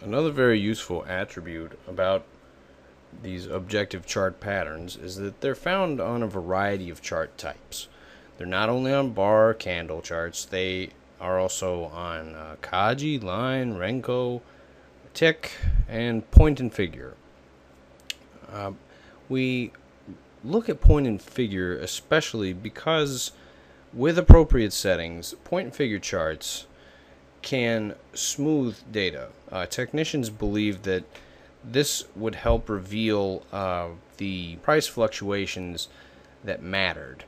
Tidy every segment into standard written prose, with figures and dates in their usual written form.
Another very useful attribute about these objective chart patterns is that they're found on a variety of chart types. They're not only on bar candle charts, they are also on Kaji, line, Renko, tick, and point and figure. We look at point and figure especially because with appropriate settings, point and figure charts can smooth data. Technicians believe that this would help reveal the price fluctuations that mattered.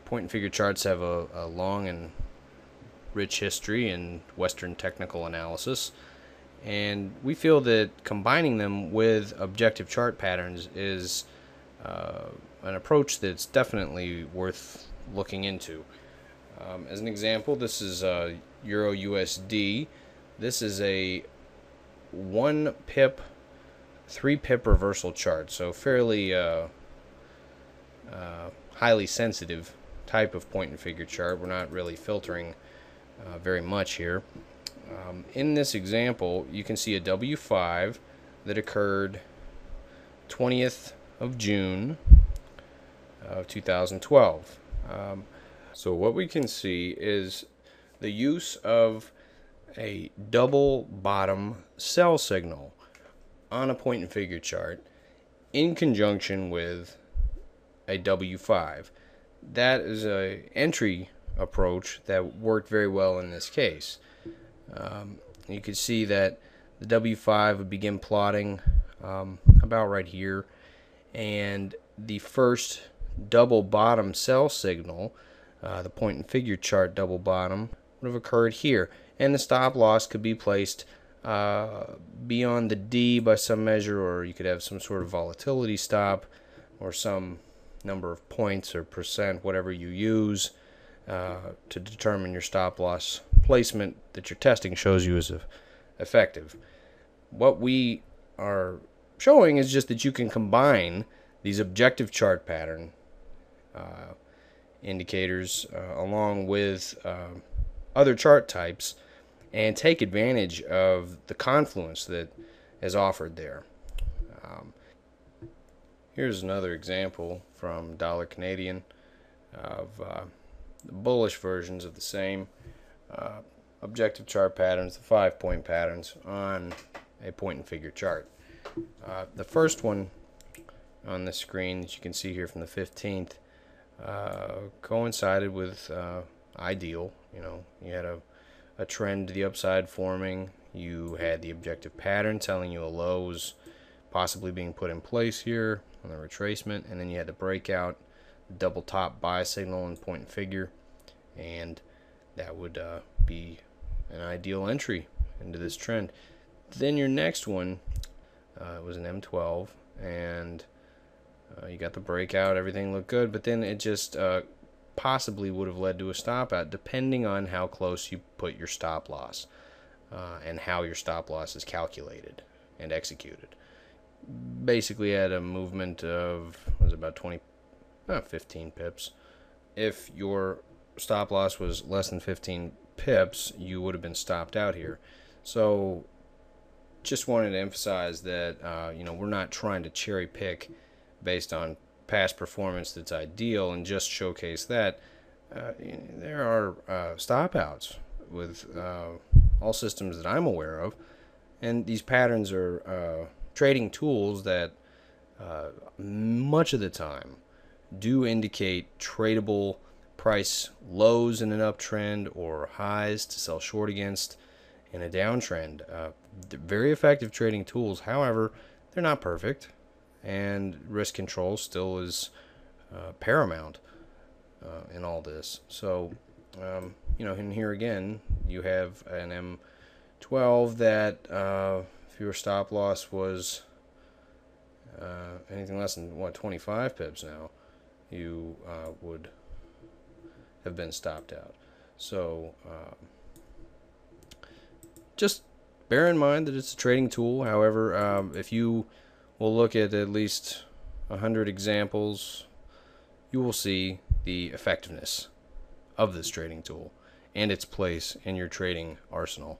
Point and figure charts have a long and rich history in Western technical analysis, and we feel that combining them with objective chart patterns is an approach that's definitely worth looking into. As an example, this is Euro USD. This is a 1 pip, 3 pip reversal chart, so fairly highly sensitive type of point and figure chart. We're not really filtering very much here. In this example, you can see a W5 that occurred 20th of June of 2012. So what we can see is the use of a double bottom sell signal on a point and figure chart in conjunction with a W5. That is an entry approach that worked very well in this case. You can see that the W5 would begin plotting about right here, and the first double bottom sell signal, the point and figure chart double bottom, would have occurred here, and the stop loss could be placed beyond the D by some measure, or you could have some sort of volatility stop or some number of points or percent, whatever you use to determine your stop loss placement that your testing shows you is effective. What we are showing is just that you can combine these objective chart pattern indicators along with other chart types and take advantage of the confluence that is offered there. Here's another example from dollar Canadian of the bullish versions of the same objective chart patterns, the 5-point patterns on a point and figure chart. The first one on the screen that you can see here from the 15th coincided with ideal. You had a trend to the upside forming. You had the objective pattern telling you a low was possibly being put in place here on the retracement, and then you had the breakout, double top buy signal and point and figure, and that would be an ideal entry into this trend. Then your next one was an M12, and you got the breakout, everything looked good, but then it just possibly would have led to a stop out depending on how close you put your stop loss and how your stop loss is calculated and executed. Basically had a movement of, was about 15 pips. If your stop loss was less than 15 pips, you would have been stopped out here. So just wanted to emphasize that we're not trying to cherry pick based on past performance that's ideal and just showcase that. There are stop outs with all systems that I'm aware of, and these patterns are trading tools that much of the time do indicate tradable price lows in an uptrend or highs to sell short against in a downtrend. They're very effective trading tools. However, they're not perfect, and risk control still is paramount in all this. So, and here again, you have an M12 that if your stop loss was anything less than 25 pips now, you would have been stopped out. So just bear in mind that it's a trading tool. However, if you will look at least 100 examples, you will see the effectiveness of this trading tool and its place in your trading arsenal.